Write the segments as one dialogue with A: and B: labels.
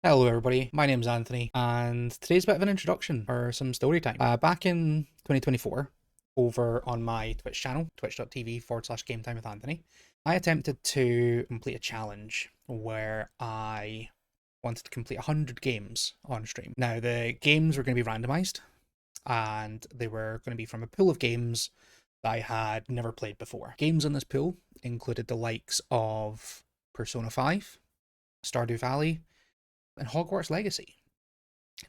A: Hello everybody, my name's Anthony, and today's a bit of an introduction for some story time. Back in 2024, over on my Twitch channel, twitch.tv/game time with Anthony, I attempted to complete a challenge where I wanted to complete 100 games on stream. Now, the games were going to be randomized, and they were going to be from a pool of games that I had never played before. Games in this pool included the likes of Persona 5, Stardew Valley, and Hogwarts Legacy,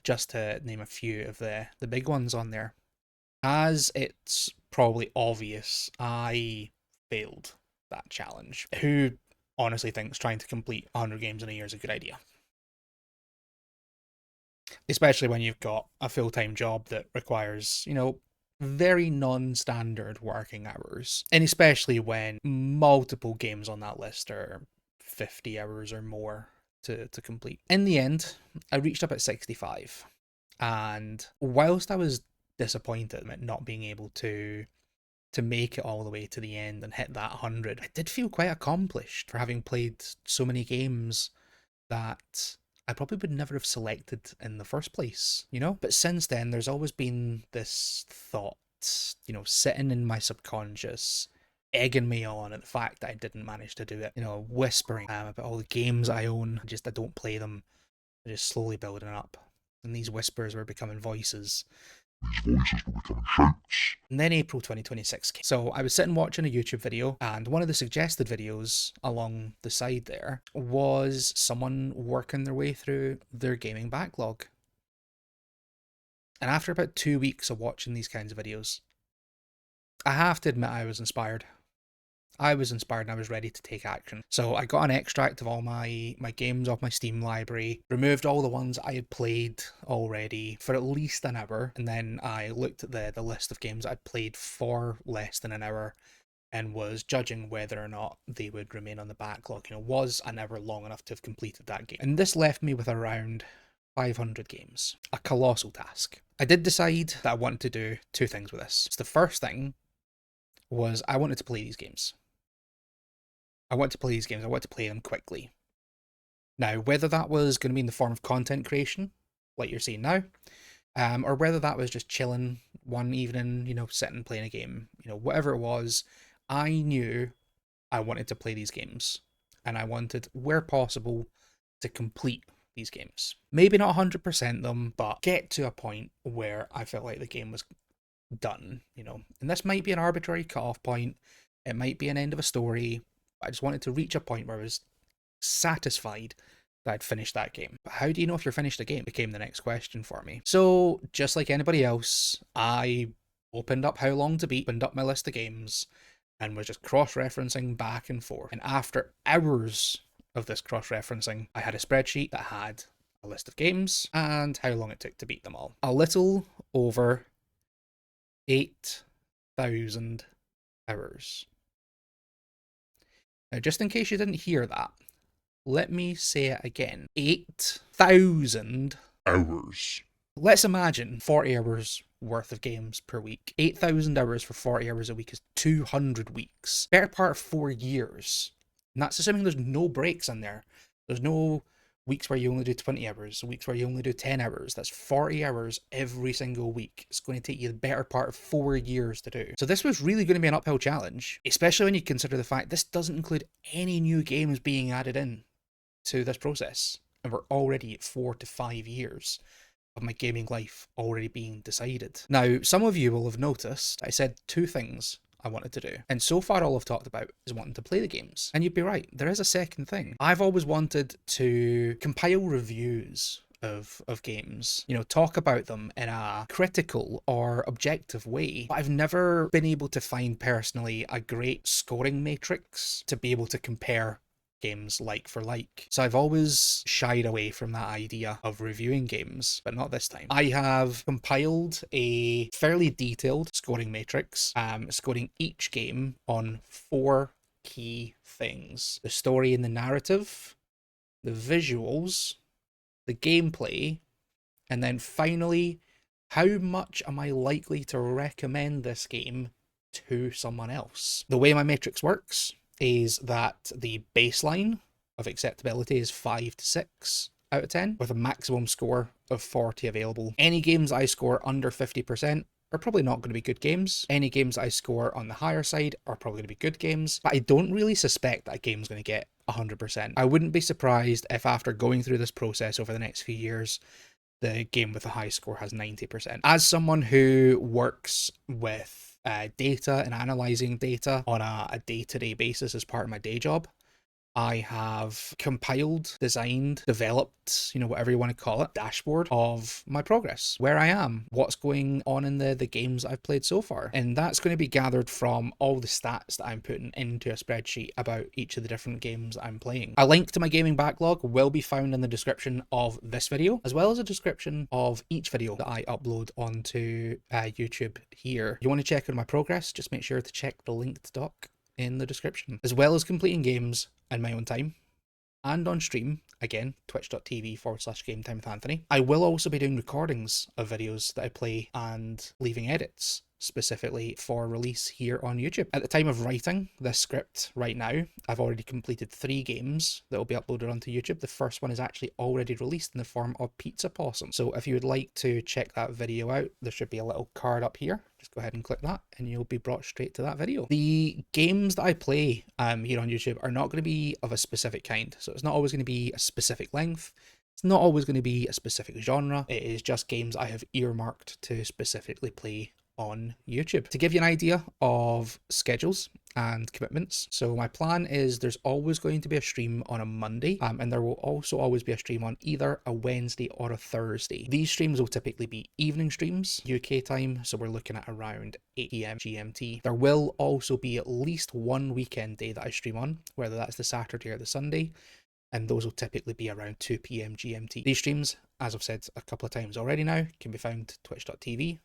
A: just to name a few of the big ones on there. As it's probably obvious, I failed that challenge. Who honestly thinks trying to complete 100 games in a year is a good idea? Especially when you've got a full-time job that requires, very non-standard working hours. And especially when multiple games on that list are 50 hours or more to complete. In the end, I reached up at 65. And whilst I was disappointed at not being able to make it all the way to the end and hit that 100, I did feel quite accomplished for having played so many games that I probably would never have selected in the first place, you know? But since then, there's always been this thought, sitting in my subconscious, egging me on at the fact that I didn't manage to do it, whispering about all the games I own, just I don't play them, they're just slowly building up. And these whispers were becoming voices. These voices were becoming shouts. And then April 2026 came. So I was sitting watching a YouTube video, and one of the suggested videos along the side there was someone working their way through their gaming backlog. And after about 2 weeks of watching these kinds of videos, I have to admit I was inspired. I was inspired and I was ready to take action. So I got an extract of all my games off my Steam library, removed all the ones I had played already for at least an hour, and then I looked at the list of games I'd played for less than an hour and was judging whether or not they would remain on the backlog. Was an hour long enough to have completed that game? And this left me with around 500 games. A colossal task. I did decide that I wanted to do two things with this. So the first thing was I wanted to play these games. I want to play these games. I want to play them quickly. Now, whether that was going to be in the form of content creation, like you're seeing now, or whether that was just chilling one evening, sitting playing a game, whatever it was, I knew I wanted to play these games. And I wanted, where possible, to complete these games. Maybe not 100% them, but get to a point where I felt like the game was done, And this might be an arbitrary cut-off point. It might be an end of a story. I just wanted to reach a point where I was satisfied that I'd finished that game. But how do you know if you're finished a game? Became the next question for me. So, just like anybody else, I opened up How Long to Beat, opened up my list of games, and was just cross-referencing back and forth. And after hours of this cross-referencing, I had a spreadsheet that had a list of games and how long it took to beat them all. A little over 8,000 hours. Now, just in case you didn't hear that, let me say it again. 8,000 hours. Let's imagine 40 hours worth of games per week. 8,000 hours for 40 hours a week is 200 weeks. Better part of 4 years. And that's assuming there's no breaks in there. There's no weeks where you only do 20 hours, weeks where you only do 10 hours. That's 40 hours every single week. It's going to take you the better part of 4 years to do. So this was really going to be an uphill challenge, especially when you consider the fact this doesn't include any new games being added in to this process. And we're already at 4 to 5 years of my gaming life already being decided. Now, some of you will have noticed I said two things I wanted to do. And so far all I've talked about is wanting to play the games. And you'd be right, there is a second thing. I've always wanted to compile reviews of games, talk about them in a critical or objective way. But I've never been able to find personally a great scoring matrix to be able to compare games like for like. So I've always shied away from that idea of reviewing games, but not this time. I have compiled a fairly detailed scoring matrix, scoring each game on 4 key things: the story and the narrative, the visuals, the gameplay, and then finally, how much am I likely to recommend this game to someone else? The way my matrix works is that the baseline of acceptability is 5 to 6. out of 10 with a maximum score of 40 available. Any games I score under 50% are probably not going to be good games. Any games I score on the higher side are probably going to be good games, but I don't really suspect that a game's going to get 100%. I wouldn't be surprised if after going through this process over the next few years, the game with a high score has 90%. As someone who works with data and analyzing data on a day-to-day basis as part of my day job, I have compiled, designed, developed, whatever you want to call it, dashboard of my progress, where I am, what's going on in the games I've played so far. And that's going to be gathered from all the stats that I'm putting into a spreadsheet about each of the different games I'm playing. A link to my gaming backlog will be found in the description of this video, as well as a description of each video that I upload onto YouTube here. If you want to check on my progress, just make sure to check the linked doc in the description, as well as completing games in my own time and on stream, again, twitch.tv/Game Time with Anthony. I will also be doing recordings of videos that I play and leaving edits specifically for release here on YouTube. At the time of writing this script right now, I've already completed 3 games that will be uploaded onto YouTube. The first one is actually already released in the form of Pizza Possum. So if you would like to check that video out, there should be a little card up here. Just go ahead and click that and you'll be brought straight to that video. The games that I play here on YouTube are not going to be of a specific kind. So it's not always going to be a specific length. It's not always going to be a specific genre. It is just games I have earmarked to specifically play on YouTube. To give you an idea of schedules and commitments, so my plan is there's always going to be a stream on a Monday, and there will also always be a stream on either a Wednesday or a Thursday. These streams will typically be evening streams, UK time, so we're looking at around 8 PM GMT. There will also be at least one weekend day that I stream on, whether that's the Saturday or the Sunday, and those will typically be around 2 PM GMT. These streams, as I've said a couple of times already now, can be found twitch.tv/Game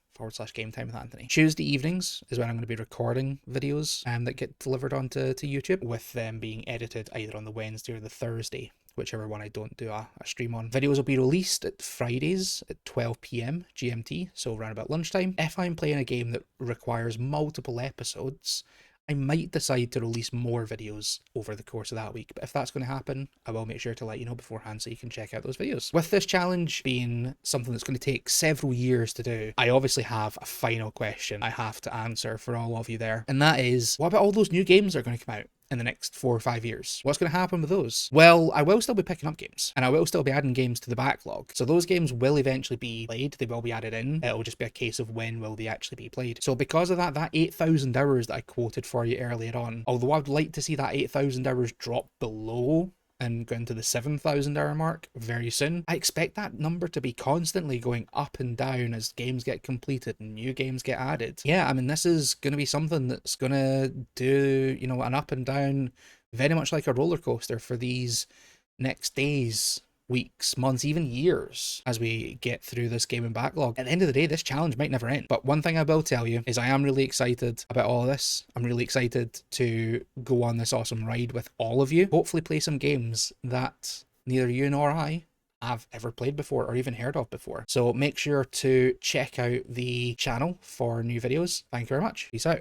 A: Time with Anthony. Tuesday evenings is when I'm going to be recording videos that get delivered onto YouTube, with them being edited either on the Wednesday or the Thursday, whichever one I don't do a stream on. Videos will be released at Fridays at 12 PM GMT, so around about lunchtime. If I'm playing a game that requires multiple episodes, I might decide to release more videos over the course of that week, but if that's going to happen, I will make sure to let you know beforehand so you can check out those videos. With this challenge being something that's going to take several years to do, I obviously have a final question I have to answer for all of you there, and that is, what about all those new games that are going to come out in the next 4 or 5 years? What's going to happen with those? Well, I will still be picking up games, and I will still be adding games to the backlog. So those games will eventually be played. They will be added in. It'll just be a case of when will they actually be played. So because of that 8,000 hours that I quoted for you earlier on, although I'd like to see that 8,000 hours drop below and go into the 7,000 hour mark very soon, I expect that number to be constantly going up and down as games get completed and new games get added. Yeah, I mean, this is going to be something that's going to do, an up and down, very much like a roller coaster for these next days, weeks, months, even years as we get through this gaming backlog. At the end of the day, this challenge might never end. But one thing I will tell you is I am really excited about all of this. I'm really excited to go on this awesome ride with all of you. Hopefully play some games that neither you nor I have ever played before or even heard of before. So make sure to check out the channel for new videos. Thank you very much. Peace out.